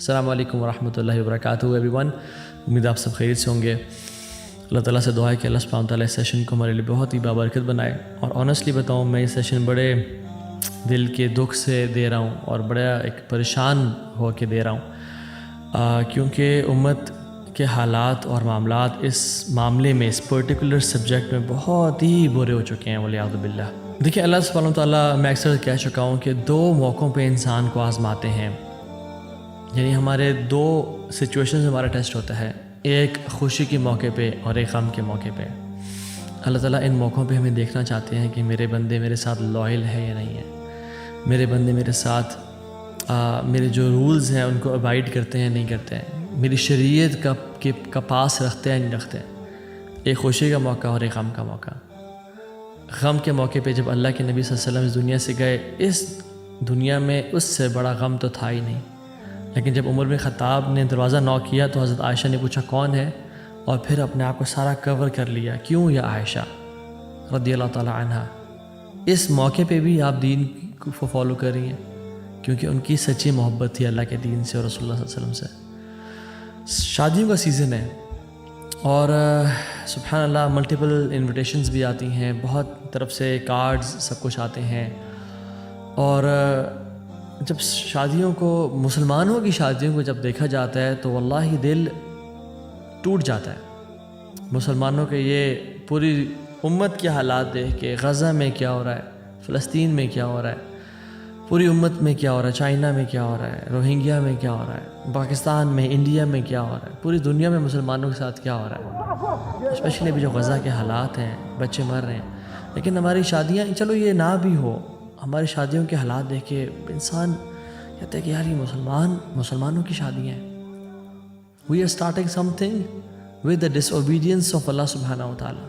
السلام علیکم ورحمۃ اللہ وبرکاتہ ایوری ون. امید آپ سب خیریت سے ہوں گے. اللہ تعالیٰ سے دعا ہے کہ اللہ سبحانہ تعالیٰ اس سیشن کو ہمارے لیے بہت ہی بابرکت بنائے. اور آنیسٹلی بتاؤں میں یہ سیشن بڑے دل کے دکھ سے دے رہا ہوں اور بڑا ایک پریشان ہو کے دے رہا ہوں، کیونکہ امت کے حالات اور معاملات اس معاملے میں، اس پرٹیکولر سبجیکٹ میں بہت ہی برے ہو چکے ہیں والعیاذ باللہ. دیکھیں، اللہ سبحانہ تعالیٰ، میں اکثر کہہ چکا ہوں کہ دو موقعوں پہ انسان کو آزماتے ہیں. یعنی ہمارے دو سچویشنز ہمارا ٹیسٹ ہوتا ہے، ایک خوشی کے موقع پہ اور ایک غم کے موقع پہ. اللہ تعالیٰ ان موقعوں پہ ہمیں دیکھنا چاہتے ہیں کہ میرے بندے میرے ساتھ لائل ہے یا نہیں ہے، میرے بندے میرے ساتھ میرے جو رولز ہیں ان کو ابائڈ کرتے ہیں نہیں کرتے ہیں، میری شریعت کا پاس رکھتے ہیں نہیں رکھتے ہیں. ایک خوشی کا موقع اور ایک غم کا موقع. غم کے موقع پہ جب اللہ کے نبی صلی اللہ علیہ وسلم اس دنیا سے گئے، اس دنیا میں اس سے بڑا غم تو تھا ہی نہیں. لیکن جب عمر بن خطاب نے دروازہ نوک کیا تو حضرت عائشہ نے پوچھا کون ہے، اور پھر اپنے آپ کو سارا کور کر لیا. کیوں یا عائشہ رضی اللہ تعالی عنہا؟ اس موقع پہ بھی آپ دین کو فالو کر رہی ہیں کیونکہ ان کی سچی محبت تھی اللہ کے دین سے اور رسول اللہ صلی اللہ علیہ وسلم سے. شادیوں کا سیزن ہے اور سبحان اللہ ملٹیپل انویٹیشنز بھی آتی ہیں، بہت طرف سے کارڈز سب کچھ آتے ہیں. اور جب شادیوں کو، مسلمانوں کی شادیوں کو جب دیکھا جاتا ہے تو واللہ دل ٹوٹ جاتا ہے. مسلمانوں کے یہ پوری امت کے حالات دیکھ کے، غزہ میں کیا ہو رہا ہے، فلسطین میں کیا ہو رہا ہے، پوری امت میں کیا ہو رہا ہے، چائنا میں کیا ہو رہا ہے، روہنگیا میں کیا ہو رہا ہے، پاکستان میں، انڈیا میں کیا ہو رہا ہے، پوری دنیا میں مسلمانوں کے ساتھ کیا ہو رہا ہے، اسپیشلی ابھی جو غزہ کے حالات ہیں، بچے مر رہے ہیں. لیکن ہماری شادیاں، چلو یہ نہ بھی ہو، ہماری شادیوں کے حالات دیکھ کے انسان کہتا ہے کہ یار یہ مسلمانوں کی شادیاں ہیں. We are starting some thing with the dish obedience of اللہ سبحانہ و تعالیٰ.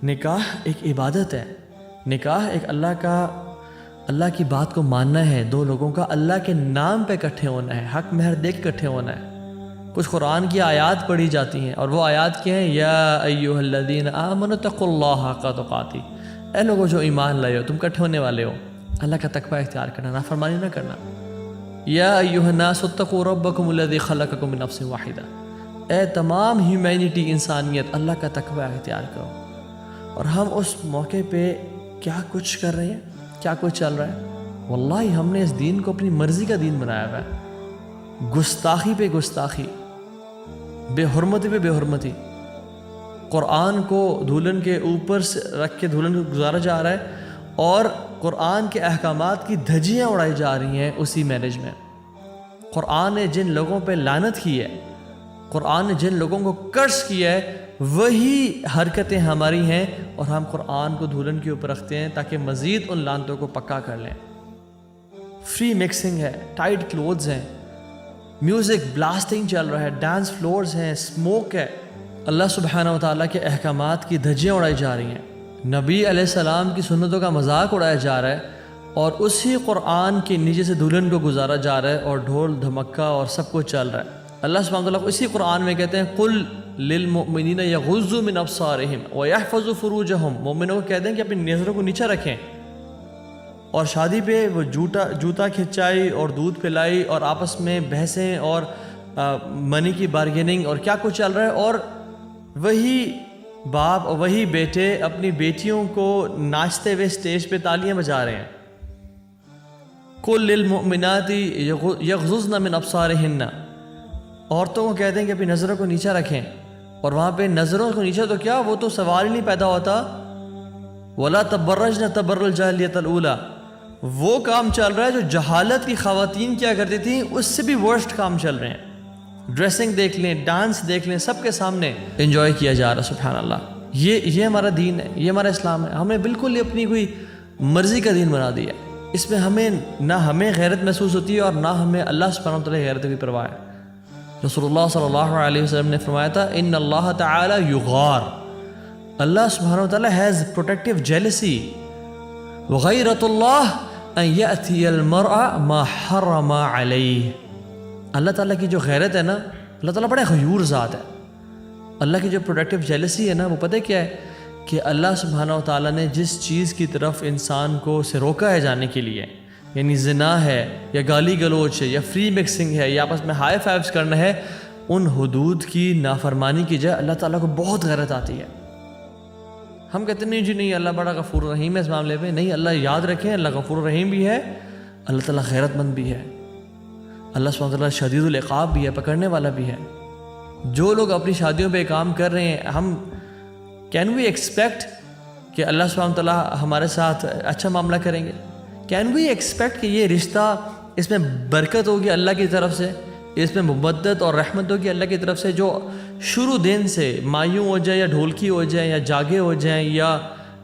نکاح ایک عبادت ہے، نکاح ایک اللہ کی بات کو ماننا ہے. دو لوگوں کا اللہ کے نام پہ اکٹھے ہونا ہے، حق مہر دے کے اکٹھے ہونا ہے. کچھ قرآن کی آیات پڑھی جاتی ہیں اور وہ آیات کیا ہیں؟ یا ایھا الذین آمنوا اتقوا اللہ حق تقاتہ. اے لوگوں جو ایمان لائے ہو، تم اکٹھے ہونے والے ہو، اللہ کا تقوی اختیار کرنا، نافرمانی نہ کرنا. یا ایھا الناس اتقوا ربکم الذی خلقکم من نفس واحدہ. اے تمام ہیومینٹی، انسانیت، اللہ کا تقوی اختیار کرو. اور ہم اس موقع پہ کیا کچھ کر رہے ہیں، کیا کچھ چل رہا ہے. واللہ ہم نے اس دین کو اپنی مرضی کا دین بنایا ہوا ہے. گستاخی پہ گستاخی، بے حرمتی پہ بے حرمتی. قرآن کو دھولن کے اوپر سے رکھ کے دھولن کو گزارا جا رہا ہے اور قرآن کے احکامات کی دھجیاں اڑائی جا رہی ہیں اسی میرج میں. قرآن نے جن لوگوں پہ لعنت کی ہے، قرآن نے جن لوگوں کو کرس کیا ہے، وہی حرکتیں ہماری ہیں اور ہم قرآن کو دھولن کے اوپر رکھتے ہیں تاکہ مزید ان لعنتوں کو پکا کر لیں. فری مکسنگ ہے، ٹائٹ کلوتھز ہیں، میوزک بلاسٹنگ چل رہا ہے، ڈانس فلورز ہیں، اسموک ہے. اللہ سبحانہ و تعالیٰ کے احکامات کی دھجیاں اڑائی جا رہی ہیں، نبی علیہ السلام کی سنتوں کا مذاق اڑایا جا رہا ہے اور اسی قرآن کے نیچے سے دلہن کو گزارا جا رہا ہے اور ڈھول دھمکا اور سب کچھ چل رہا ہے. اللہ سبحانہ و تعالیٰ کو اسی قرآن میں کہتے ہیں قل للمؤمنین یغضوا من ابصارہم ویحفظوا فروجہم. مومنوں کو کہتے ہیں کہ اپنی نظروں کو نیچے رکھیں. اور شادی پہ وہ جوتا کھچائی اور دودھ پلائی اور آپس میں بحثیں اور منی کی بارگیننگ اور کیا کچھ چل رہا ہے. اور وہی باپ اور وہی بیٹے اپنی بیٹیوں کو ناچتے ہوئے اسٹیج پہ تالیاں بجا رہے ہیں. قل للمؤمنات یغضضن من ابصارہن. عورتوں کو کہتے ہیں کہ اپنی نظروں کو نیچے رکھیں. اور وہاں پہ نظروں کو نیچے تو کیا، وہ تو سوال ہی نہیں پیدا ہوتا. ولا تبرجن تبرج الجاہلیۃ الاولیٰ. وہ کام چل رہا ہے جو جہالت کی خواتین کیا کرتی تھیں، اس سے بھی ورسٹ کام چل رہے ہیں. ڈریسنگ دیکھ لیں، ڈانس دیکھ لیں، سب کے سامنے انجوائے کیا جا رہا. سبحان اللہ. یہ ہمارا دین ہے، یہ ہمارا اسلام ہے. ہم نے بالکل اپنی کوئی مرضی کا دین بنا دیا. اس میں نہ ہمیں غیرت محسوس ہوتی ہے اور نہ ہمیں اللہ سبحانہ وتعالی غیرت کی پرواہ ہے. رسول اللہ صلی اللہ علیہ وسلم نے فرمایا تھا ان اللہ تعالی یغار. اللہ سبحانہ وتعالی ہیز پروٹیکٹیو جیلسی. وغیرت اللہ ان یأتی المرء ما حرم علیہ. اللہ تعالیٰ کی جو غیرت ہے نا، اللہ تعالیٰ بڑا غیور ذات ہے. اللہ کی جو پروٹیکٹیو جیلسی ہے نا، وہ پتہ کیا ہے؟ کہ اللہ سبحانہ و تعالیٰ نے جس چیز کی طرف انسان کو سے روکا ہے جانے کے لیے، یعنی زنا ہے یا گالی گلوچ ہے یا فری مکسنگ ہے یا آپس میں ہائی فائیوز کرنا ہے، ان حدود کی نافرمانی کی جائے، اللہ تعالیٰ کو بہت غیرت آتی ہے۔ ہم کہتے نہیں جی نہیں، اللہ بڑا غفور رحیم ہے اس معاملے میں، نہیں، اللہ یاد رکھیں اللہ غفور رحیم بھی ہے، اللہ تعالیٰ غیرت مند بھی ہے، اللہ سبحانہ وتعالیٰ شدید العقاب بھی ہے، پکڑنے والا بھی ہے۔ جو لوگ اپنی شادیوں پہ کام کر رہے ہیں، ہم کین وی ایکسپیکٹ کہ اللہ سبحانہ وتعالیٰ ہمارے ساتھ اچھا معاملہ کریں گے؟ کین وی ایکسپیکٹ کہ یہ رشتہ اس میں برکت ہوگی اللہ کی طرف سے، اس میں مبدت اور رحمت ہوگی اللہ کی طرف سے، جو شروع دن سے مایوں ہو جائے یا ڈھولکی ہو جائیں یا جاگے ہو جائیں یا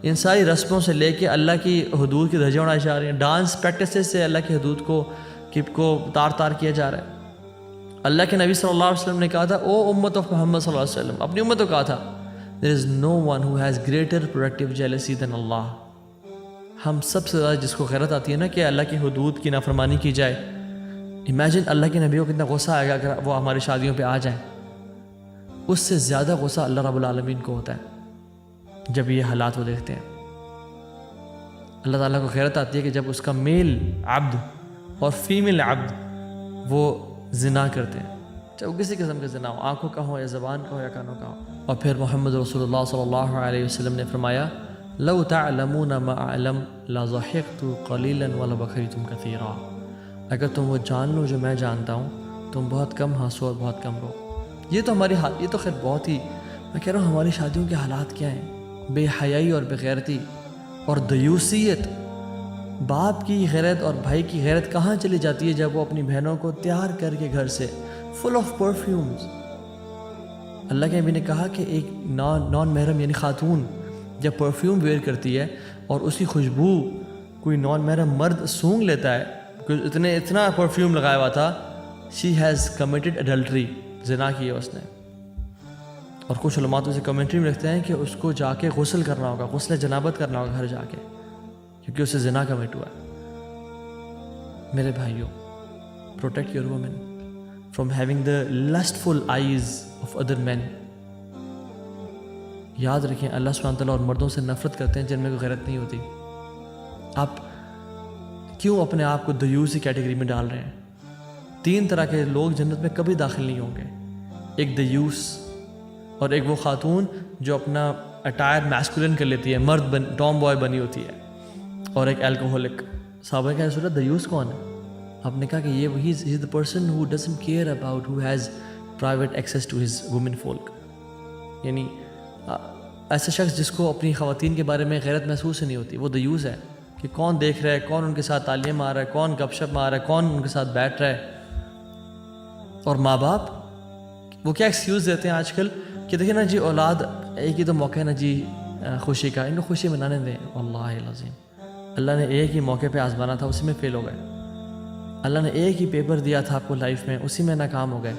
ان ساری رسموں سے لے کے اللہ کی حدود کی دھجیاں اڑائی جا رہی ہیں، ڈانس پریکٹسز سے اللہ کی حدود کو تار تار کیا جا رہا ہے۔ اللہ کے نبی صلی اللہ علیہ وسلم نے کہا تھا، او امت آف محمد صلی اللہ علیہ وسلم، اپنی امت کو کہا تھا، there is no one who has greater productive jealousy than Allah۔ ہم سب سے زیادہ جس کو غیرت آتی ہے نا کہ اللہ کی حدود کی نافرمانی کی جائے، امیجن اللہ کے نبی کو کتنا غصہ آئے گا اگر وہ ہماری شادیوں پہ آ جائیں، اس سے زیادہ غصہ اللہ رب العالمین کو ہوتا ہے جب یہ حالات وہ دیکھتے ہیں۔ اللہ تعالیٰ کو غیرت آتی ہے کہ جب اس کا میل عبد اور فیمیل عبد وہ زنا کرتے ہیں، چاہے وہ کسی قسم کا زنا ہو، آنکھوں کا ہو یا زبان کا ہو یا کانوں کا ہو۔ اور پھر محمد رسول اللہ صلی اللہ علیہ وسلم نے فرمایا، لو تعلمون ما اعلم لضحكت قليلا ولبكيتم كثيرا۔ اگر تم وہ جان لو جو میں جانتا ہوں، تم بہت کم ہنسو اور بہت کم رو۔ یہ تو یہ تو خیر بہت ہی، میں کہہ رہا ہوں ہماری شادیوں کے حالات کیا ہیں، بے حیائی اور بے غیرتی اور دیوسیت۔ باپ کی غیرت اور بھائی کی غیرت کہاں چلی جاتی ہے جب وہ اپنی بہنوں کو تیار کر کے گھر سے فل آف پرفیومز۔ اللہ کے نبی نے کہا کہ ایک نان محرم یعنی خاتون جب پرفیوم ویئر کرتی ہے اور اس کی خوشبو کوئی نان محرم مرد سونگھ لیتا ہے، اتنا پرفیوم لگایا ہوا تھا، شی ہیز کمیٹڈ ایڈلٹری، زنا کی ہے اس نے۔ اور کچھ علماء تو اسے کمنٹری میں لکھتے ہیں کہ اس کو جا کے غسل کرنا ہوگا، غسل جنابت کرنا ہوگا گھر جا کے، کیونکہ اسے زنا کمٹ ہوا ہے۔ میرے بھائیوں، protect your women from having the lustful eyes of other men. یاد رکھیں اللہ سبحانہ تعالیٰ اور مردوں سے نفرت کرتے ہیں جن میں کوئی غیرت نہیں ہوتی۔ آپ کیوں اپنے آپ کو دیوس کی کیٹیگری میں ڈال رہے ہیں؟ 3 طرح کے لوگ جنت میں کبھی داخل نہیں ہوں گے، ایک دیوس، اور ایک وہ خاتون جو اپنا اٹائر میسکولن کر لیتی ہے، مرد ٹام بوائے بنی ہوتی ہے، اور ایک الکوہولک۔ صحابہ کا رسول اللہ، دیوس کون ہے؟ آپ نے کہا کہ یہ وہی is the person who doesn't care about, who has private access to his women folk, یعنی ایسا شخص جس کو اپنی خواتین کے بارے میں غیرت محسوس ہی نہیں ہوتی، وہ دیوس ہے کہ کون دیکھ رہا ہے، کون ان کے ساتھ تالیاں مار رہا ہے، کون گپ شپ مار رہا ہے، کون ان کے ساتھ بیٹھ رہا ہے۔ اور ماں باپ وہ کیا ایکسکیوز دیتے ہیں آج کل کہ دیکھیں نا جی، اولاد ایک ہی تو موقع ہے نا جی خوشی کا، ان کو خوشی منانے دیں۔ واللہ العظیم اللہ نے ایک ہی موقع پہ آزمانا تھا، اسی میں فیل ہو گئے۔ اللہ نے ایک ہی پیپر دیا تھا آپ کو لائف میں، اسی میں ناکام ہو گئے۔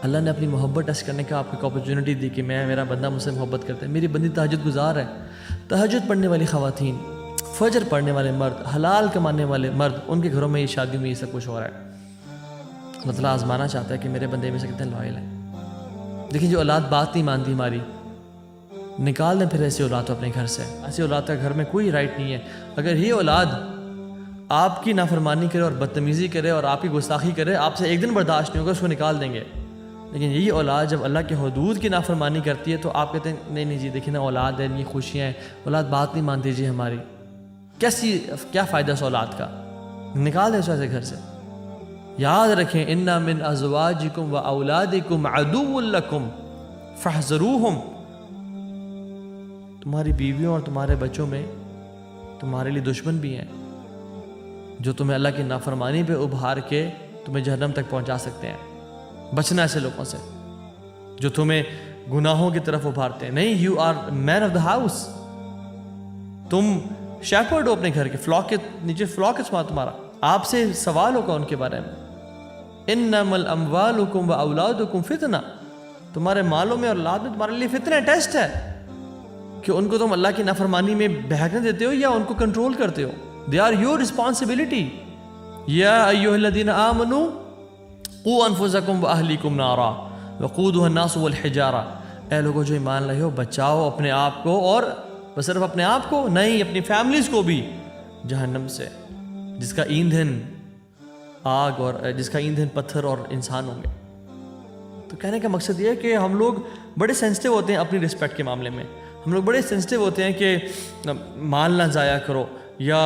اللہ نے اپنی محبت ٹیسٹ کرنے کا آپ کو اپرچونٹی دی کہ میرا بندہ مجھ سے محبت کرتا ہے، میری بندی تہجد گزار ہے۔ تہجد پڑھنے والی خواتین، فجر پڑھنے والے مرد، حلال کمانے والے مرد، ان کے گھروں میں یہ شادیوں میں یہ سب کچھ ہو رہا ہے۔ اللہ تعالیٰ آزمانا چاہتا ہے کہ میرے بندے میں سے کتنے لائل ہیں۔ دیکھیں جو اولاد بات نہیں مانتی ہماری، نکال دیں پھر ایسی اولاد کو اپنے گھر سے۔ ایسی اولاد کا گھر میں کوئی رائٹ نہیں ہے۔ اگر یہ اولاد آپ کی نافرمانی کرے اور بدتمیزی کرے اور آپ کی گستاخی کرے، آپ سے ایک دن برداشت نہیں ہوگا، اس کو نکال دیں گے۔ لیکن یہی اولاد جب اللہ کے حدود کی نافرمانی کرتی ہے تو آپ کہتے ہیں نہیں نہیں جی دیکھیں نا، اولاد ہے، یہ خوشیاں ہیں، اولاد بات نہیں مانتی جی ہماری، کیا فائدہ اس اولاد کا؟ نکال دیں اس ایسے گھر سے۔ یاد رکھیں، ان من ازواجکم و اولادکم عدو لکم فاحذروہم، تمہاری بیویوں اور تمہارے بچوں میں تمہارے لیے دشمن بھی ہیں جو تمہیں اللہ کی نافرمانی پہ ابھار کے تمہیں جہنم تک پہنچا سکتے ہیں۔ بچنا ایسے لوگوں سے جو تمہیں گناہوں کی طرف ابھارتے ہیں۔ نہیں، you are man of the house, تم شیپرڈ ہو اپنے گھر کے، فلاک کے نیچے فلاک ہے تمہارا، آپ سے سوال ہوگا ان کے بارے میں۔ انما الاموالکم و اولادکم فتنہ، تمہارے مالوں میں اور اولاد میں تمہارے لیے فتنہ، ٹیسٹ ہے کہ ان کو تم اللہ کی نافرمانی میں بہکنے دیتے ہو یا ان کو کنٹرول کرتے ہو۔ They are your responsibility. یا ایھا الذین آمنوا قوا انفسکم واہلیکم نارا وقودھا الناس والحجارہ، اے لوگوں جو ایمان لائے ہو، بچاؤ اپنے آپ کو، اور بس صرف اپنے آپ کو نہیں، اپنی فیملیز کو بھی جہنم سے۔ جس کا ایندھن آگ اور جس کا ایندھن پتھر اور انسان ہوں گے. تو کہنے کا مقصد یہ ہے کہ ہم لوگ بڑے سینسٹیو ہوتے ہیں اپنی رسپیکٹ کے معاملے میں. ہم لوگ بڑے سینسٹیو ہوتے ہیں کہ مال نہ ضائع کرو یا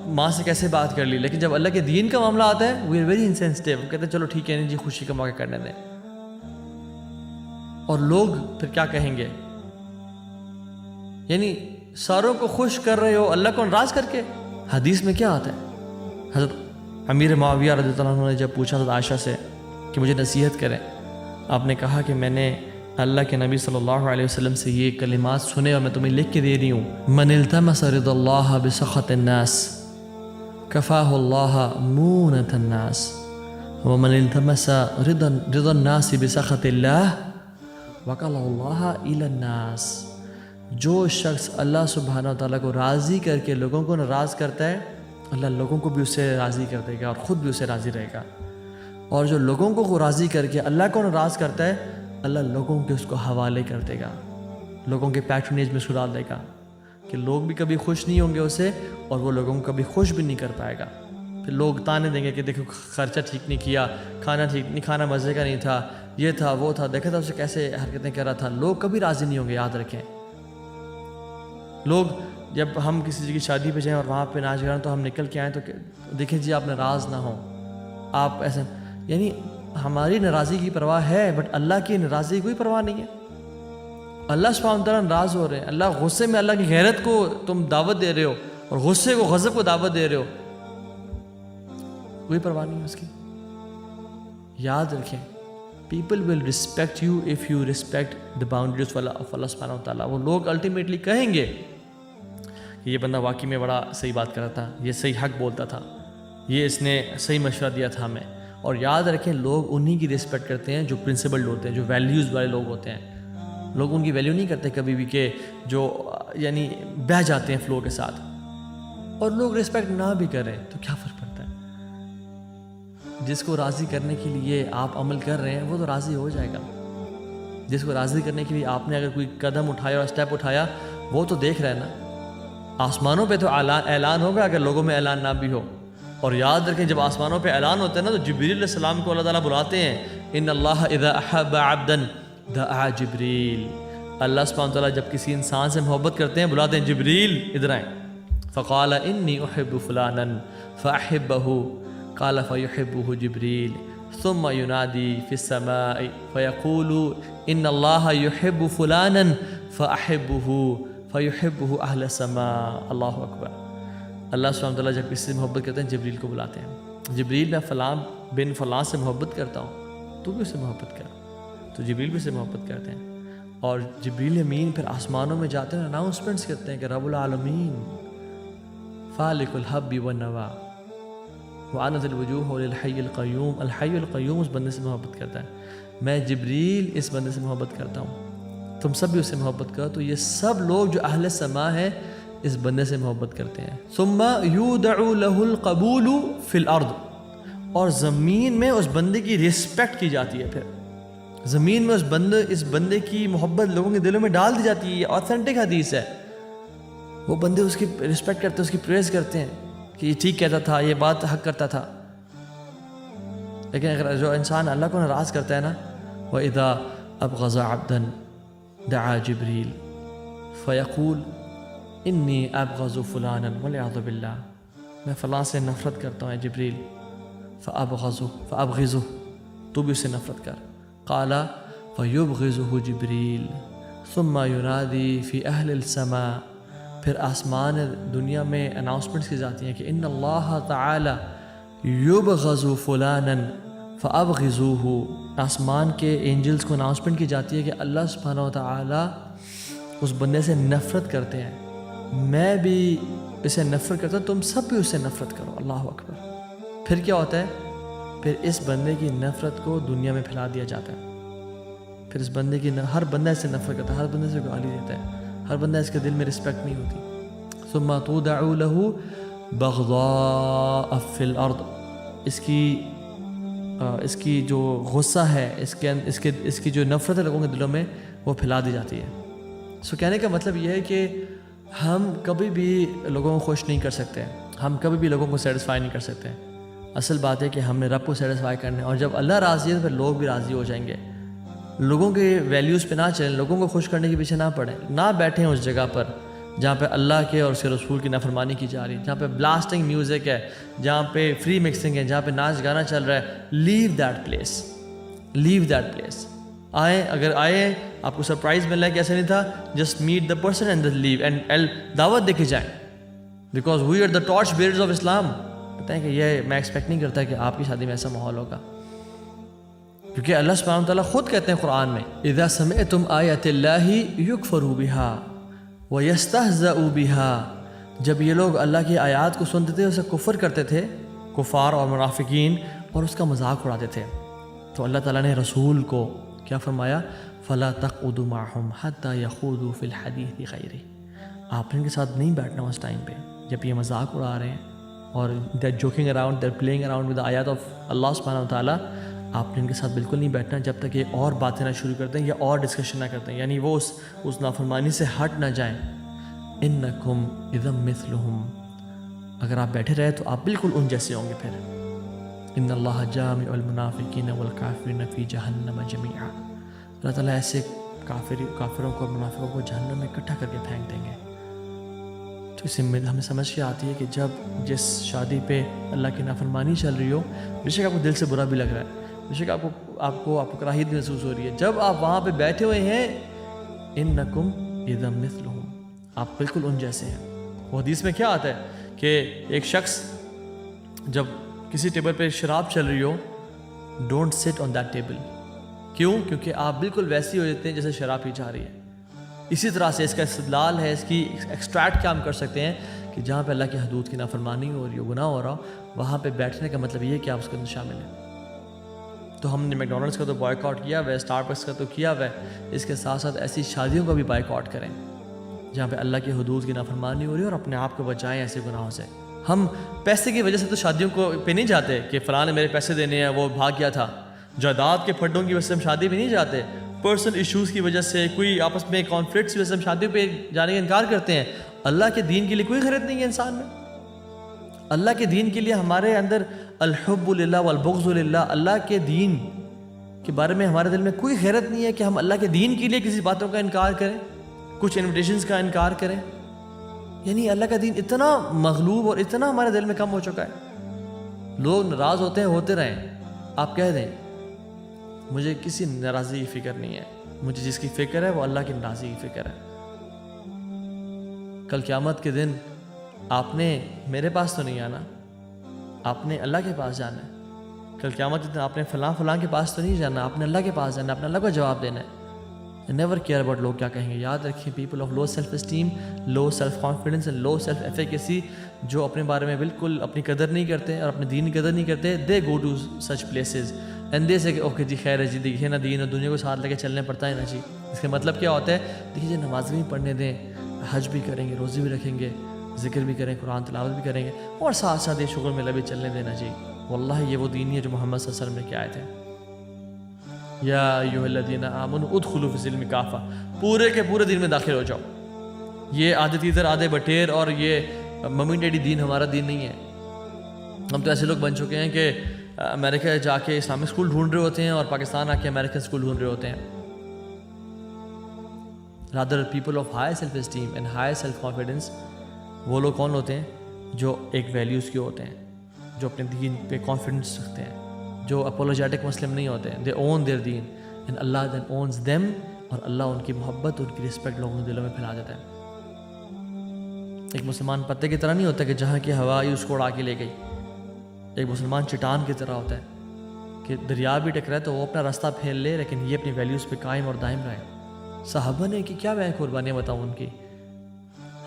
ماں سے کیسے بات کر لی, لیکن جب اللہ کے دین کا معاملہ آتا ہے وی آر ویری انسینسٹیو. کہتے ہیں چلو ٹھیک ہے جی, خوشی کا موقع کرنے دیں. اور لوگ پھر کیا کہیں گے, یعنی ساروں کو خوش کر رہے ہو اللہ کو ناراض کر کے. حدیث میں کیا آتا ہے, حضرت امیر معاویہ رضی اللہ عنہ نے جب پوچھا حضرت عائشہ سے کہ مجھے نصیحت کریں, آپ نے کہا کہ میں نے اللہ کے نبی صلی اللہ علیہ وسلم سے یہ کلمات سنے اور میں تمہیں لکھ کے دے رہی ہوں. من التمس رضا اللہ بسخط الناس کفاہ اللہ مونۃ الناس ومن التمس رضا الناس بسخط اللہ وکلہ اللہ الی الناس. جو شخص اللہ سبحانہ و تعالیٰ کو راضی کر کے لوگوں کو ناراض کرتا ہے, اللہ لوگوں کو بھی اس سے راضی کر دے گا اور خود بھی اسے راضی رہے گا. اور جو لوگوں کو راضی کر کے اللہ کو ناراض کرتا ہے, اللہ لوگوں کے اس کو حوالے کر دے گا, لوگوں کے پیٹرنیج میں اس کو ڈال دے گا کہ لوگ بھی کبھی خوش نہیں ہوں گے اسے اور وہ لوگوں کو کبھی خوش بھی نہیں کر پائے گا. پھر لوگ تانے دیں گے کہ دیکھو خرچہ ٹھیک نہیں کیا, کھانا ٹھیک نہیں, کھانا مزے کا نہیں تھا, یہ تھا وہ تھا, دیکھا تھا اسے کیسے حرکتیں کر رہا تھا. لوگ کبھی راضی نہیں ہوں گے, یاد رکھیں. لوگ جب ہم کسی چیز کی شادی پہ جائیں اور وہاں پہ ناچ گانا تو ہم نکل کے آئیں تو دیکھیں جی آپ ناراض نہ ہوں, آپ ایسے, یعنی ہماری ناراضی کی پرواہ ہے بٹ اللہ کی ناراضی کی کوئی پرواہ نہیں ہے. اللہ سبحانہ وتعالیٰ ناراض ہو رہے ہیں, اللہ غصے میں, اللہ کی غیرت کو تم دعوت دے رہے ہو اور غصے کو, غضب کو دعوت دے رہے ہو, کوئی پرواہ نہیں ہے اس کی. یاد رکھیں, people will respect you if you respect the boundaries of اللہ سبحانہ وتعالیٰ. وہ لوگ الٹیمیٹلی کہیں گے کہ یہ بندہ واقعی میں بڑا صحیح بات کر رہا تھا, یہ صحیح حق بولتا تھا, یہ اس نے صحیح مشورہ دیا تھا ہمیں. اور یاد رکھیں لوگ انہی کی ریسپیکٹ کرتے ہیں جو پرنسپلڈ ہوتے ہیں, جو ویلیوز والے لوگ ہوتے ہیں. لوگ ان کی ویلیو نہیں کرتے کبھی بھی کہ جو یعنی بہہ جاتے ہیں فلو کے ساتھ. اور لوگ ریسپیکٹ نہ بھی کریں تو کیا فرق پڑتا ہے, جس کو راضی کرنے کے لیے آپ عمل کر رہے ہیں وہ تو راضی ہو جائے گا. جس کو راضی کرنے کے لیے آپ نے اگر کوئی قدم اٹھایا اور اسٹیپ اٹھایا وہ تو دیکھ رہے ہیں نا. آسمانوں پہ تو اعلان ہوگا اگر لوگوں میں اعلان نہ بھی ہو. اور یاد رکھیں جب آسمانوں پہ اعلان ہوتا ہے نا تو جبریل علیہ السلام کو اللہ تعالیٰ بلاتے ہیں. ان اللہ اذا احب عبدا دعا جبریل. اللہ سبحانہ تعالیٰ جب کسی انسان سے محبت کرتے ہیں بلاتے ہیں جبریل ادھر آئیں. فقال انی احب فلانا فاحبہ قال فیحبہ جبریل ثم ینادی فی السماء فیقول ان اللہ یحب فلانا فاحبہ فیحبہ اہل السماء. اللہ اکبر. اللہ سبحانہ تعالیٰ جب کسی سے محبت کرتے ہیں جبریل کو بلاتے ہیں, جبریل میں فلاں بن فلاں سے محبت کرتا ہوں, تو بھی اسے محبت کر. تو جبریل بھی اسے محبت کرتے ہیں. اور جبریل امین پھر آسمانوں میں جاتے ہیں, اناؤنسمنٹس کرتے ہیں کہ رب العالمین فالق الحب والنوا وعنت الوجوہ للحی القیوم. الحی القیوم اس بندے سے محبت کرتا ہے, میں جبریل اس بندے سے محبت کرتا ہوں, تم سب بھی اس سے محبت کرو. تو یہ سب لوگ جو اہل سما ہیں اس بندے سے محبت کرتے ہیں. ثم یودع له القبول فی الارض. اور زمین میں اس بندے کی رسپیکٹ کی جاتی ہے. پھر زمین میں اس بندے کی محبت لوگوں کے دلوں میں ڈال دی جاتی ہے. یہ آتھینٹک حدیث ہے. وہ بندے اس کی رسپیکٹ کرتے ہیں, اس کی پریز کرتے ہیں کہ یہ ٹھیک کہتا تھا, یہ بات حق کرتا تھا. لیکن اگر جو انسان اللہ کو ناراض کرتا ہے نا, وَإِذَا أَبْغَضَ عَبْدًا دَعَا جِبْرِيل فَيَقُولُ انی ابغض فلانا والعیاذ باللہ, میں فلاں سے نفرت کرتا ہوں جبریل. فابغضہ, تو بھی اسے نفرت کر. قال فیبغضہ جبریل ثم ینادی فی اہل السماء. پھر آسمان دنیا میں اناؤنسمنٹس کی جاتی ہیں کہ ان اللہ تعالی یبغض فلانا فابغضوہ. آسمان کے اینجلز کو اناؤنسمنٹ کی جاتی ہے کہ اللہ سبحانہ و تعالی اس بندے سے نفرت کرتے ہیں, میں بھی اسے نفرت کرتا ہوں, تم سب بھی اسے نفرت کرو. اللہ اکبر. پھر کیا ہوتا ہے, پھر اس بندے کی نفرت کو دنیا میں پھیلا دیا جاتا ہے. پھر اس بندے کی ہر بندہ اس سے نفرت کرتا ہے, ہر بندے سے گالی دیتا ہے, ہر بندہ اس کے دل میں رسپیکٹ نہیں ہوتی. ثم تودع له بغضاء فی الارض. اس کی جو غصہ ہے, اس کی جو نفرت ہے لوگوں کے دلوں میں وہ پھیلا دی جاتی ہے. سو کہنے کا مطلب یہ ہے کہ ہم کبھی بھی لوگوں کو خوش نہیں کر سکتے. ہم کبھی بھی لوگوں کو سیٹسفائی نہیں کر سکتے. اصل بات ہے کہ ہم نے رب کو سیٹسفائی کرنا ہے, اور جب اللہ راضی ہے تو پھر لوگ بھی راضی ہو جائیں گے. لوگوں کے ویلیوز پہ نہ چلیں, لوگوں کو خوش کرنے کے پیچھے نہ پڑیں, نہ بیٹھیں اس جگہ پر جہاں پہ اللہ کے اور اس کے رسول کی نافرمانی کی جا رہی ہے, جہاں پہ بلاسٹنگ میوزک ہے, جہاں پہ فری مکسنگ ہے, جہاں پہ ناچ گانا چل رہا ہے. Leave that place, leave that place. آئیں, اگر آئے آپ کو سرپرائز مل رہا ہے کہ ایسا نہیں تھا, just meet the person and leave and دعوت دے کے جائیں, because we are the torch bearers of اسلام. بتائیں کہ یہ میں ایکسپیکٹ نہیں کرتا کہ آپ کی شادی میں ایسا ماحول ہوگا, کیونکہ اللہ سبحانہ و تعالیٰ خود کہتے ہیں قرآن میں اذا سمعتم آیات اللہ یکفر بها ویستہزأ بها, جب یہ لوگ اللہ کی آیات کو سنتے تھے اسے کفر کرتے تھے, کفار اور منافقین, اور اس کا مذاق اڑاتے تھے, تو اللہ تعالیٰ نے رسول کو کیا فرمایا, فلا تقعدوا معهم حتى يخوضوا في الحديث غيره. آپ ان کے ساتھ نہیں بیٹھنا اس ٹائم پہ جب یہ مذاق اڑا رہے ہیں اور they are joking around, they are playing around with آیات آف اللہ سبحانہ و تعالیٰ. آپ نے ان کے ساتھ بالکل نہیں بیٹھنا جب تک یہ اور باتیں نہ شروع کرتے ہیں یا اور ڈسکشن نہ کرتے ہیں, یعنی وہ اس نافرمانی سے ہٹ نہ جائیں. انکم اذا مثلہم, اگر آپ بیٹھے رہے تو آپ بالکل ان جیسے ہوں گے. پھر ان اللہ جامع المنافقین والکافرین فی جہنم جمیعا, اللہ تعالیٰ ایسے کافروں کو اور منافقوں کو جہنم میں اکٹھا کر کے پھینک دیں گے. تو اس سے ہمیں سمجھ کے آتی ہے کہ جب جس شادی پہ اللہ کی نافرمانی چل رہی ہو, بے شک آپ کو دل سے برا بھی لگ رہا ہے, بے شک آپ کو کراہیت بھی محسوس ہو رہی ہے, جب آپ وہاں پہ بیٹھے ہوئے ہیں انکم اذا مثلہم, آپ بالکل ان جیسے ہیں. وہ حدیث میں کیا آتا ہے کہ ایک شخص جب کسی ٹیبل پہ شراب چل رہی ہو, ڈونٹ سٹ آن دیٹ ٹیبل. کیوں؟ کیونکہ آپ بالکل ویسی ہو جاتے ہیں جیسے شراب پی جا رہی ہے. اسی طرح سے اس کا استدلال ہے, اس کی ایکسٹریکٹ کیا ہم کر سکتے ہیں کہ جہاں پہ اللہ کی حدود کی نافرمانی ہو رہی ہو, گناہ ہو رہا ہو, وہاں پہ بیٹھنے کا مطلب یہ ہے کہ آپ اس کے اندر شامل ہیں. تو ہم نے میکڈونلڈس کا تو بائیک آؤٹ کیا ہوا ہے, اسٹار بکس کا تو کیا ہوا ہے, اس کے ساتھ ساتھ ایسی شادیوں کا بھی بائیک آؤٹ کریں جہاں پہ اللہ کی حدود کی نافرمانی ہو رہی ہے, اور اپنے آپ کو بچائیں ایسے گناہوں سے. ہم پیسے کی وجہ سے تو شادیوں کو پہ نہیں جاتے کہ فلاں نے میرے پیسے دینے ہیں, وہ بھاگ گیا تھا. جائیداد کے پھڈوں کی وجہ سے ہم شادی پہ نہیں جاتے, پرسنل ایشوز کی وجہ سے, کوئی آپس میں کانفلکٹس کی وجہ سے ہم شادیوں پہ جانے کا انکار کرتے ہیں. اللہ کے دین کے لیے کوئی غیرت نہیں ہے انسان میں. اللہ کے دین کے لیے ہمارے اندر الحب للہ والبغض للہ, اللہ کے دین کے بارے میں ہمارے دل میں کوئی غیرت نہیں ہے کہ ہم اللہ کے دین کے لیے کسی باتوں کا انکار کریں, کچھ انویٹیشنز کا انکار کریں. یعنی اللہ کا دین اتنا مغلوب اور اتنا ہمارے دل میں کم ہو چکا ہے. لوگ ناراض ہوتے ہیں, ہوتے رہیں, آپ کہہ دیں مجھے کسی ناراضی کی فکر نہیں ہے, مجھے جس کی فکر ہے وہ اللہ کی ناراضی کی فکر ہے. کل قیامت کے دن آپ نے میرے پاس تو نہیں آنا, آپ نے اللہ کے پاس جانا ہے. کل قیامت کے دن آپ نے فلاں کے پاس تو نہیں جانا, آپ نے اللہ کے پاس جانا ہے, اپنے اللہ کو جواب دینا ہے. نیور کیئر اباؤٹ لوگ کیا کہیں گے. یاد رکھیں, people of low self esteem, low self confidence and low self efficacy, جو اپنے بارے میں بالکل اپنی قدر نہیں کرتے اور اپنے دین کی قدر نہیں کرتے, they go to such places and they say کہ اوکے جی خیر ہے جی, دیکھیے نا دین اور دنیا کو ساتھ لے کے چلنے پڑتا ہے نا جی. اس کا مطلب کیا ہوتا ہے, دیکھیے جی نماز بھی پڑھنے دیں, حج بھی کریں گے, روزے بھی رکھیں گے, ذکر بھی کریں, قرآن تلاوت بھی کریں گے, اور ساتھ ساتھ یہ شکر میلہ بھی چلنے دینا جی. واللہ یہ وہ دین ہے جو محمد صلی اللہ علیہ وسلم نے کیا آئے تھے, یا ایھا الذین آمنوا ادخلوا فی السلم کافہ, پورے کے پورے دین میں داخل ہو جاؤ. یہ آدھے تیتر آدھے بٹیر اور یہ ممی ڈیڈی دین ہمارا دین نہیں ہے. ہم تو ایسے لوگ بن چکے ہیں کہ امریکہ جا کے اسلامک اسکول ڈھونڈ رہے ہوتے ہیں اور پاکستان آ کے امریکن اسکول ڈھونڈ رہے ہوتے ہیں. Rather people of high self esteem and high self confidence, وہ لوگ کون ہوتے ہیں جو ایک ویلیوز کے ہوتے ہیں, جو اپنے دین پہ کانفیڈنس رکھتے ہیں, جو اپولوجیٹک مسلم نہیں ہوتے ہیں. دے اون دیئر دین اینڈ اللہ دین اونز دیم, اور اللہ ان کی محبت, ان کی رسپیکٹ لوگوں کے دلوں میں پھیلا دیتا ہے. ایک مسلمان پتے کی طرح نہیں ہوتا کہ جہاں کی ہوا آئی اس کو اڑا کے لے گئی. ایک مسلمان چٹان کی طرح ہوتا ہے کہ دریا بھی ٹکرائے تو وہ اپنا راستہ پھیل لے, لیکن یہ اپنی ویلیوز پہ قائم اور دائم رہے. صحابہ نے کہ کیا میں قربانیاں بتاؤں ان کی,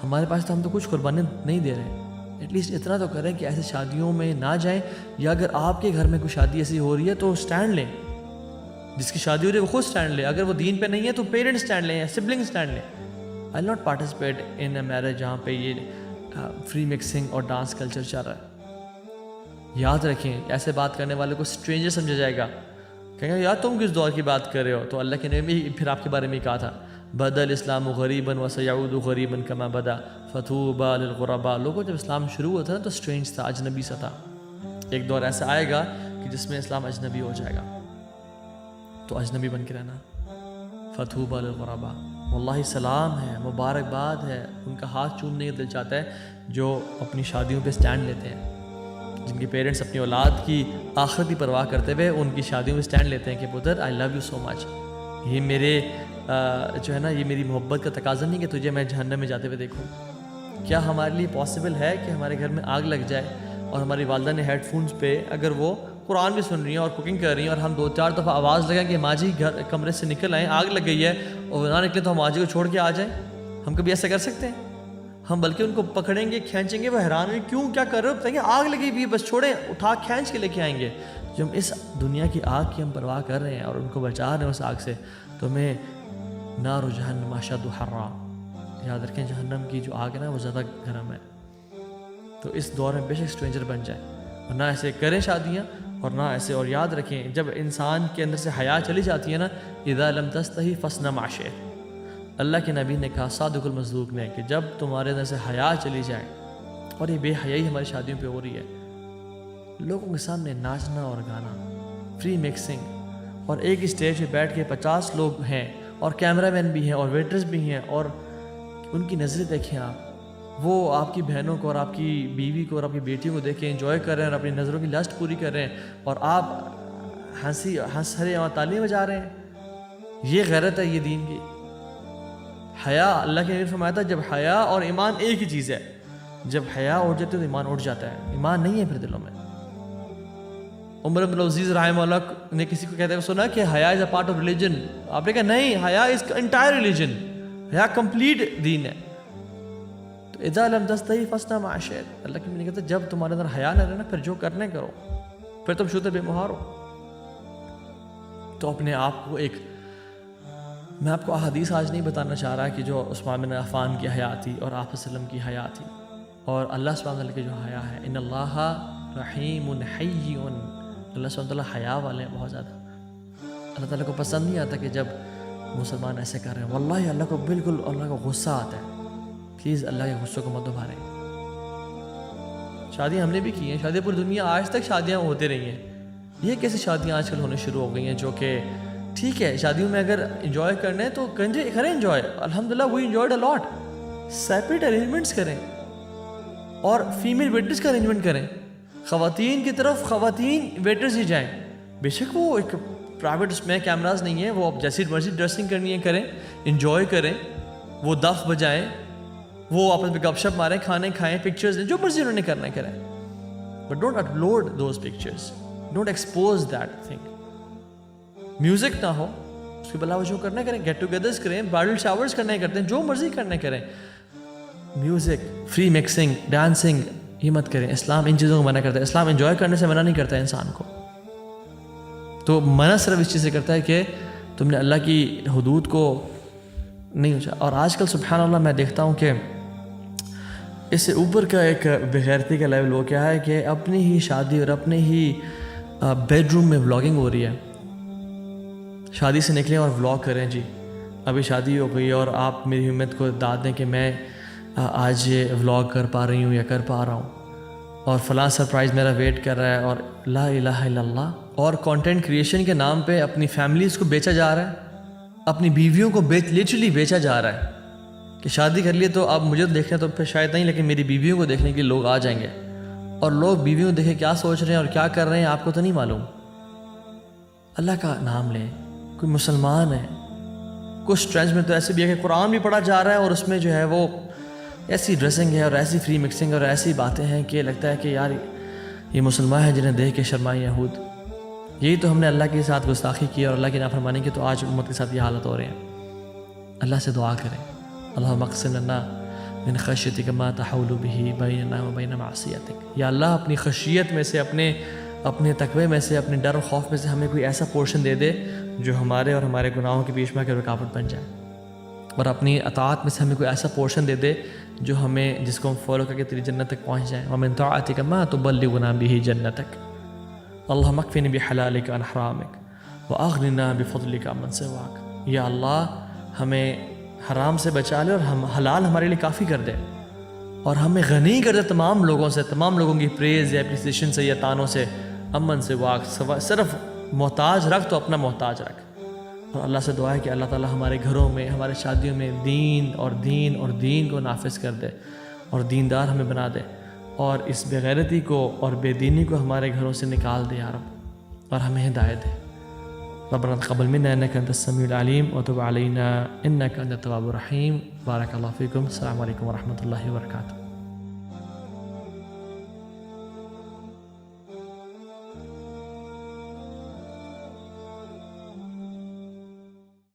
ہمارے پاس تو ہم تو کچھ قربانیاں نہیں دے رہے. ایٹ لیسٹ اتنا تو کریں کہ ایسے شادیوں میں نہ جائیں, یا اگر آپ کے گھر میں کوئی شادی ایسی ہو رہی ہے تو اسٹینڈ لیں. جس کی شادی ہو رہی ہے وہ خود اسٹینڈ لے, اگر وہ دین پہ نہیں ہے تو پیرنٹس اسٹینڈ لیں یا سبلنگ اسٹینڈ لیں. I will not participate in a marriage جہاں پہ یہ فری مکسنگ اور ڈانس کلچر چل رہا ہے. یاد رکھیں, ایسے بات کرنے والے کو اسٹرینجر سمجھا جائے گا, کہیں گے یار تم کس دور کی بات کر رہے ہو. تو اللہ کے نبی بھی پھر آپ کے بارے میں ہی کہا تھا, بدا الاسلام غریبا وسیعود غریبا کما بدا فطوبی للغرباء. لوگوں جب اسلام شروع ہوتا ہے نا تو اسٹرینج تھا, اجنبی سا تھا. ایک دور ایسا آئے گا کہ جس میں اسلام اجنبی ہو جائے گا, تو اجنبی بن کے رہنا. فطوبی للغرباء, واللہ سلام ہے, مبارکباد ہے, ان کا ہاتھ چومنے کا دل چاہتا ہے جو اپنی شادیوں پہ سٹینڈ لیتے ہیں, جن کے پیرنٹس اپنی اولاد کی آخرت کی پرواہ کرتے ہوئے ان کی شادیوں میں سٹینڈ لیتے ہیں کہ پتر آئی لو یو سو مچ. یہ میرے جو ہے نا, یہ میری محبت کا تقاضا نہیں کہ تجھے میں جہنم میں جاتے ہوئے دیکھوں. کیا ہمارے لیے پاسبل ہے کہ ہمارے گھر میں آگ لگ جائے اور ہماری والدہ نے ہیڈ فونس پہ اگر وہ قرآن بھی سن رہی ہیں اور کوکنگ کر رہی ہیں اور ہم 2-4 دفعہ آواز لگائیں کہ ماں جی گھر کمرے سے نکل آئیں, آگ لگ گئی ہے, اور نہ نکلے تو ہم ماں جی کو چھوڑ کے آ جائیں؟ ہم کبھی ایسا کر سکتے ہیں؟ ہم بلکہ ان کو پکڑیں گے, کھینچیں گے, وہ حیران ہوئے کیوں, کیا کر رہے ہو, بتائیں گے آگ لگی ہوئی, بس چھوڑیں, اٹھا کھینچ کے لے کے آئیں گے. جو ہم اس دنیا کی آگ کی ہم پرواہ کر رہے ہیں اور ان کو بچا رہے ہیں اس آگ سے, تو ہمیں نار جہنم اشد حرا, یاد رکھیں جہنم کی جو آگ ہے نا وہ زیادہ گرم ہے. تو اس دور میں بے شک اسٹرینجر بن جائے, اور نہ ایسے کریں شادیاں اور نہ ایسے. اور یاد رکھیں جب انسان کے اندر سے حیا چلی جاتی ہے نا, اذا لم تستحی فاصنع ما شئت, اللہ کے نبی نے کہا صادق المصدوق نے کہ جب تمہارے اندر سے حیا چلی جائے, اور یہ بے حیائی ہماری شادیوں پہ ہو رہی ہے, لوگوں کے سامنے ناچنا اور گانا, فری مکسنگ, اور ایک ہی اسٹیج پہ بیٹھ کے 50 لوگ ہیں اور کیمرہ مین بھی ہیں اور ویٹرز بھی ہیں, اور ان کی نظریں دیکھیں آپ, وہ آپ کی بہنوں کو اور آپ کی بیوی کو اور آپ کی بیٹیوں کو دیکھ کے انجوائے کر رہے ہیں اور اپنی نظروں کی لسٹ پوری کر رہے ہیں, اور آپ ہنس رہے ہیں اور تالیاں بجا رہے ہیں. یہ غیرت ہے, یہ دین کی حیا. اللہ کے نبی نے فرمایا تھا جب حیا اور ایمان ایک ہی چیز ہے, جب حیا اٹھ جاتی ہے تو ایمان اٹھ جاتا ہے, ایمان نہیں ہے پھر دلوں میں. عمر بن عزیز رحمہ اللہ نے کسی کو کہتے ہوئے سنا کہ حیا از اے پارٹ آف ریلیجن. آپ نے کہا نہیں, حیا از انٹائر ریلیجن, حیا کمپلیٹ دین ہے. تو اذا لم تستحی فاصنع ما شئت, اللہ کے نبی نے کہتا جب تمہارے اندر حیا نہ رہے نا, پھر جو کرنے کرو, پھر تم شدہ بے مہار ہو. تو اپنے آپ کو ایک, میں آپ کو احادیث آج نہیں بتانا چاہ رہا کہ جو عثمان بن عفان کی حیا تھی اور آپ صلی اللہ علیہ وسلم کی حیا تھی, اور اللہ سبحانہ وتعالیٰ کی جو حیا ہے, ان اللہ رحیم حی, اللہ سبحانہ وتعالیٰ حیا والے ہیں بہت زیادہ. اللہ تعالیٰ کو پسند نہیں آتا کہ جب مسلمان ایسے کر رہے ہیں, واللہ اللہ کو بالکل, اللہ کو غصہ آتا ہے. پلیز اللہ کے غصے کو مت ابھاریں. شادیاں ہم نے بھی کی ہیں, شادیاں پوری دنیا آج تک شادیاں ہوتے رہی ہیں. یہ کیسی شادیاں آج کل ہونے شروع ہو گئی ہیں جو کہ ٹھیک ہے, شادیوں میں اگر انجوائے کرنا ہے تو کریں انجوائے, الحمدللہ وی انجوائڈ اے لاٹ. سیپریٹ ارینجمنٹس کریں اور فیمیل ویٹرز کا ارینجمنٹ کریں, خواتین کی طرف خواتین ویٹرز ہی جائیں. بے شک وہ ایک پرائیویٹ اس میں کیمراز نہیں ہیں, وہ اب جیسی مرضی ڈریسنگ کرنی ہے کریں, انجوائے کریں, وہ دف بجائیں, وہ آپس میں گپ شپ ماریں, کھانے کھائیں, پکچرز جو مرضی انہوں نے کرنا ہے کریں, but don't upload those pictures, don't expose that thing. Music نہ ہو, اس کے بلاوجہ جو کرنا کریں, گیٹ ٹوگیدرز کریں, برائڈل شاورز کرنے کرتے ہیں, جو مرضی کرنے کریں. میوزک, فری مکسنگ, ڈانسنگ یہ مت کریں. اسلام ان چیزوں کو منع کرتا ہے. اسلام انجوائے کرنے سے منع نہیں کرتا ہے انسان کو, تو منع صرف اس چیز سے کرتا ہے کہ تم نے اللہ کی حدود کو نہیں اونچا. اور آج کل سبحان اللہ میں دیکھتا ہوں کہ اس سے اوپر کا ایک بغیرتی کا لیول وہ کیا ہے کہ اپنی ہی شادی اور اپنے ہی بیڈ روم میں ولاگنگ ہو رہی ہے. شادی سے نکلیں اور ولاگ کریں, جی ابھی شادی ہو گئی اور آپ میری ہمت کو داد دیں کہ میں آج یہ ولاگ کر پا رہی ہوں یا کر پا رہا ہوں, اور فلاں سرپرائز میرا ویٹ کر رہا ہے, اور لا الہ الا اللہ. اور کانٹینٹ کریشن کے نام پہ اپنی فیملیز کو بیچا جا رہا ہے, اپنی بیویوں کو لٹرلی بیچا جا رہا ہے کہ شادی کر لیے تو اب مجھے دیکھنا تو پھر شاید نہیں, لیکن میری بیویوں کو دیکھنے کے لیے لوگ آ جائیں گے. اور لوگ بیویوں کو دیکھیں کیا سوچ رہے ہیں اور کیا کر رہے ہیں آپ کو تو نہیں معلوم. اللہ کا نام لیں, کوئی مسلمان ہے. کچھ ٹرینڈز میں تو ایسے بھی ہے کہ قرآن بھی پڑھا جا رہا ہے اور اس میں جو ہے وہ ایسی ڈریسنگ ہے اور ایسی فری مکسنگ اور ایسی باتیں ہیں کہ لگتا ہے کہ یار یہ مسلمان ہیں جنہیں دیکھ کے شرمائیں یہود. یہی تو ہم نے اللہ کے ساتھ گستاخی کی اور اللہ کی نافرمانی کی, تو آج امت کے ساتھ یہ حالت ہو رہے ہیں. اللہ سے دعا کریں, اللہم اقسم لنا من خشیتک ما تحول به بیننا و بین معصیتک. یا اللہ اپنی خشیت میں سے, اپنے تقوی میں سے, اپنے ڈر و خوف میں سے ہمیں کوئی ایسا پورشن دے دے جو ہمارے اور ہمارے گناہوں کے بیچ میں کے رکاوٹ بن جائے, اور اپنی اطاعت میں سے ہمیں کوئی ایسا پورشن دے دے جو ہمیں, جس کو ہم فالو کر کے تیری جنت تک پہنچ جائیں. ومن طاعتک ما تبلغنا به جنتک. اللہم اکفنی بحلالک عن حرامک واغننا بفضلک عمن سواک. یا اللہ ہمیں حرام سے بچا لے اور ہم حلال ہمارے لیے کافی کر دے، اور ہمیں غنی کر دے تمام لوگوں سے، تمام لوگوں کی پریز یا اپریسیشن سے یا تانوں سے، امن سے، واق صرف محتاج رکھ تو اپنا محتاج رکھ۔ اور اللہ سے دعا ہے کہ اللہ تعالیٰ ہمارے گھروں میں، ہمارے شادیوں میں دین کو نافذ کر دے اور دیندار ہمیں بنا دے، اور اس بےغیرتی کو اور بے دینی کو ہمارے گھروں سے نکال دے یا رب، اور ہمیں ہدایت دے۔ ربنا تقبل منا انك انت السميع العليم وتب علينا انك انت التواب الرحيم۔ بارك الله فيكم، السلام عليكم ورحمة الله وبركاته۔